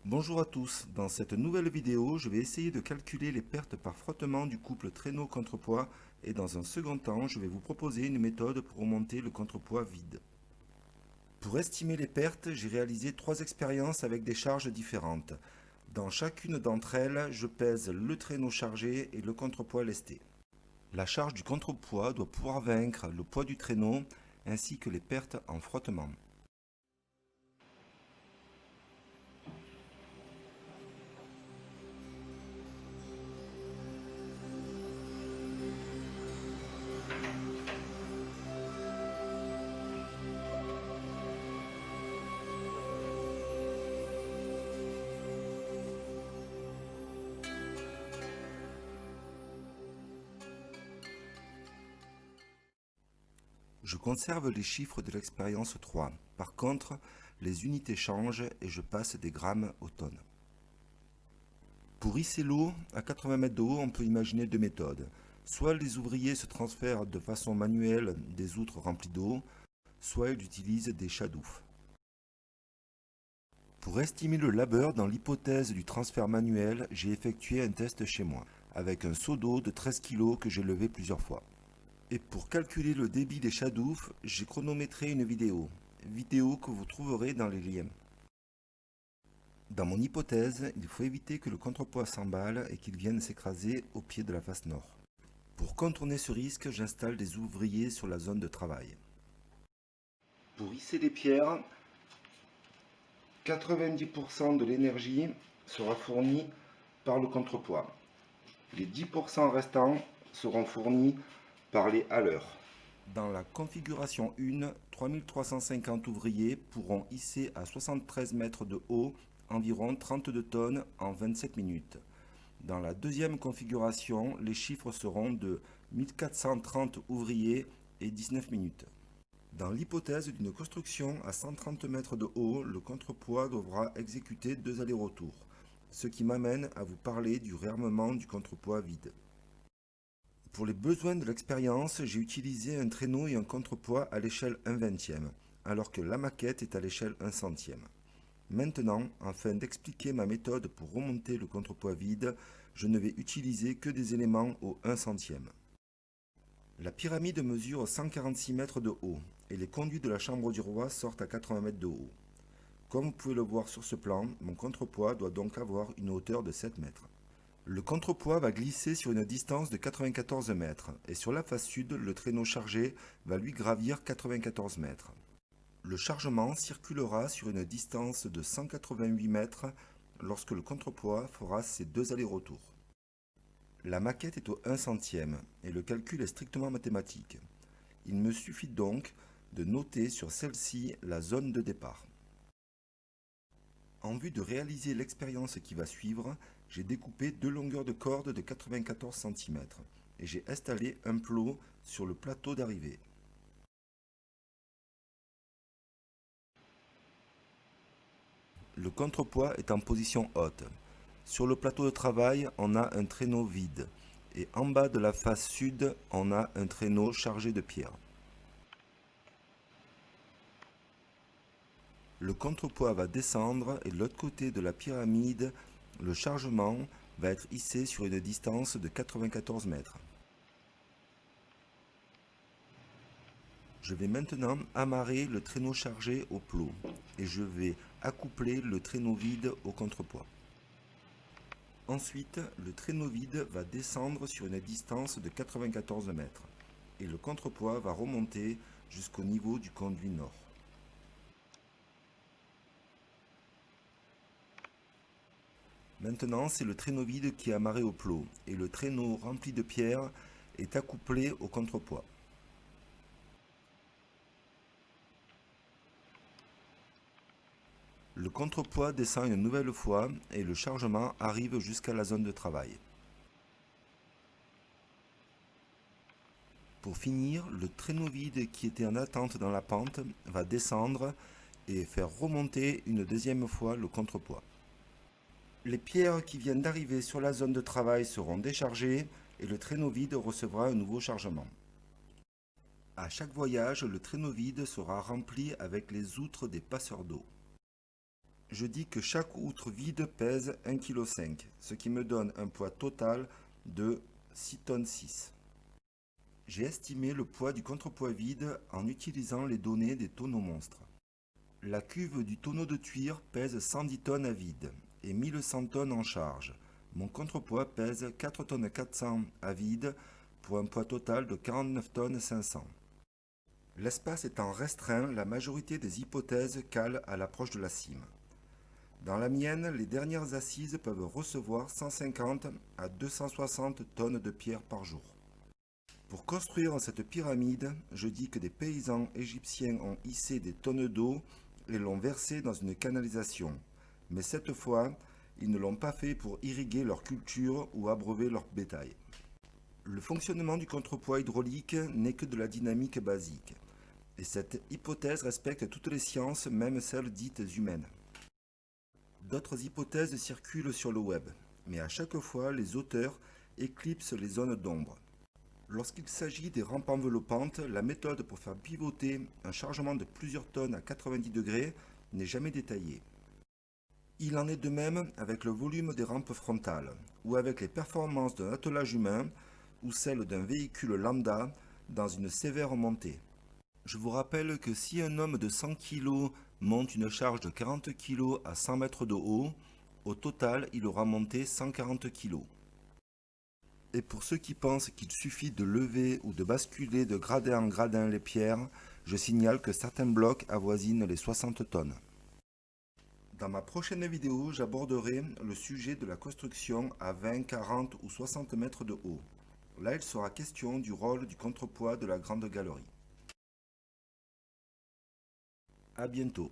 Bonjour à tous, dans cette nouvelle vidéo, je vais essayer de calculer les pertes par frottement du couple traîneau-contrepoids et dans un second temps, je vais vous proposer une méthode pour remonter le contrepoids vide. Pour estimer les pertes, j'ai réalisé 3 expériences avec des charges différentes. Dans chacune d'entre elles, je pèse le traîneau chargé et le contrepoids lesté. La charge du contrepoids doit pouvoir vaincre le poids du traîneau ainsi que les pertes en frottement. Je conserve les chiffres de l'expérience 3. Par contre, les unités changent et je passe des grammes aux tonnes. Pour hisser l'eau à 80 mètres de haut, on peut imaginer deux méthodes. Soit les ouvriers se transfèrent de façon manuelle des outres remplies d'eau, soit ils utilisent des chadoufs. Pour estimer le labeur dans l'hypothèse du transfert manuel, j'ai effectué un test chez moi, avec un seau d'eau de 13 kg que j'ai levé plusieurs fois. Et pour calculer le débit des chadoufs, j'ai chronométré une vidéo que vous trouverez dans les liens. Dans mon hypothèse, il faut éviter que le contrepoids s'emballe et qu'il vienne s'écraser au pied de la face nord. Pour contourner ce risque, j'installe des ouvriers sur la zone de travail. Pour hisser les pierres, 90% de l'énergie sera fournie par le contrepoids. Les 10% restants seront fournis par les haleurs. Dans la configuration 1, 3350 ouvriers pourront hisser à 73 mètres de haut environ 32 tonnes en 27 minutes. Dans la deuxième configuration, les chiffres seront de 1430 ouvriers et 19 minutes. Dans l'hypothèse d'une construction à 130 mètres de haut, le contrepoids devra exécuter 2 allers-retours, ce qui m'amène à vous parler du réarmement du contrepoids vide. Pour les besoins de l'expérience, j'ai utilisé un traîneau et un contrepoids à l'échelle 1/20, alors que la maquette est à l'échelle 1/100. Maintenant, afin d'expliquer ma méthode pour remonter le contrepoids vide, je ne vais utiliser que des éléments au 1/100. La pyramide mesure 146 mètres de haut et les conduits de la chambre du roi sortent à 80 mètres de haut. Comme vous pouvez le voir sur ce plan, mon contrepoids doit donc avoir une hauteur de 7 mètres. Le contrepoids va glisser sur une distance de 94 mètres et sur la face sud, le traîneau chargé va lui gravir 94 mètres. Le chargement circulera sur une distance de 188 mètres lorsque le contrepoids fera ses 2 allers-retours. La maquette est au 1/100 et le calcul est strictement mathématique. Il me suffit donc de noter sur celle-ci la zone de départ. En vue de réaliser l'expérience qui va suivre, j'ai découpé 2 longueurs de corde de 94 cm et j'ai installé un plot sur le plateau d'arrivée. Le contrepoids est en position haute. Sur le plateau de travail, on a un traîneau vide et en bas de la face sud, on a un traîneau chargé de pierres. Le contrepoids va descendre et de l'autre côté de la pyramide, le chargement va être hissé sur une distance de 94 mètres. Je vais maintenant amarrer le traîneau chargé au plot et je vais accoupler le traîneau vide au contrepoids. Ensuite, le traîneau vide va descendre sur une distance de 94 mètres et le contrepoids va remonter jusqu'au niveau du conduit nord. Maintenant, c'est le traîneau vide qui est amarré au plot et le traîneau rempli de pierres est accouplé au contrepoids. Le contrepoids descend une nouvelle fois et le chargement arrive jusqu'à la zone de travail. Pour finir, le traîneau vide qui était en attente dans la pente va descendre et faire remonter une deuxième fois le contrepoids. Les pierres qui viennent d'arriver sur la zone de travail seront déchargées et le traîneau vide recevra un nouveau chargement. À chaque voyage, le traîneau vide sera rempli avec les outres des passeurs d'eau. Je dis que chaque outre vide pèse 1,5 kg, ce qui me donne un poids total de 6,6 tonnes. J'ai estimé le poids du contrepoids vide en utilisant les données des tonneaux monstres. La cuve du tonneau de Tuire pèse 110 tonnes à vide et 1100 tonnes en charge. Mon contrepoids pèse 4,4 tonnes à vide pour un poids total de 49,5 tonnes. L'espace étant restreint, la majorité des hypothèses calent à l'approche de la cime. Dans la mienne, les dernières assises peuvent recevoir 150 à 260 tonnes de pierre par jour. Pour construire cette pyramide, je dis que des paysans égyptiens ont hissé des tonnes d'eau et l'ont versée dans une canalisation. Mais cette fois, ils ne l'ont pas fait pour irriguer leur culture ou abreuver leur bétail. Le fonctionnement du contrepoids hydraulique n'est que de la dynamique basique. Et cette hypothèse respecte toutes les sciences, même celles dites humaines. D'autres hypothèses circulent sur le web, mais à chaque fois, les auteurs éclipsent les zones d'ombre. Lorsqu'il s'agit des rampes enveloppantes, la méthode pour faire pivoter un chargement de plusieurs tonnes à 90 degrés n'est jamais détaillée. Il en est de même avec le volume des rampes frontales, ou avec les performances d'un attelage humain, ou celles d'un véhicule lambda dans une sévère montée. Je vous rappelle que si un homme de 100 kg monte une charge de 40 kg à 100 mètres de haut, au total il aura monté 140 kg. Et pour ceux qui pensent qu'il suffit de lever ou de basculer de gradin en gradin les pierres, je signale que certains blocs avoisinent les 60 tonnes. Dans ma prochaine vidéo, j'aborderai le sujet de la construction à 20, 40 ou 60 mètres de haut. Là, il sera question du rôle du contrepoids de la grande galerie. À bientôt.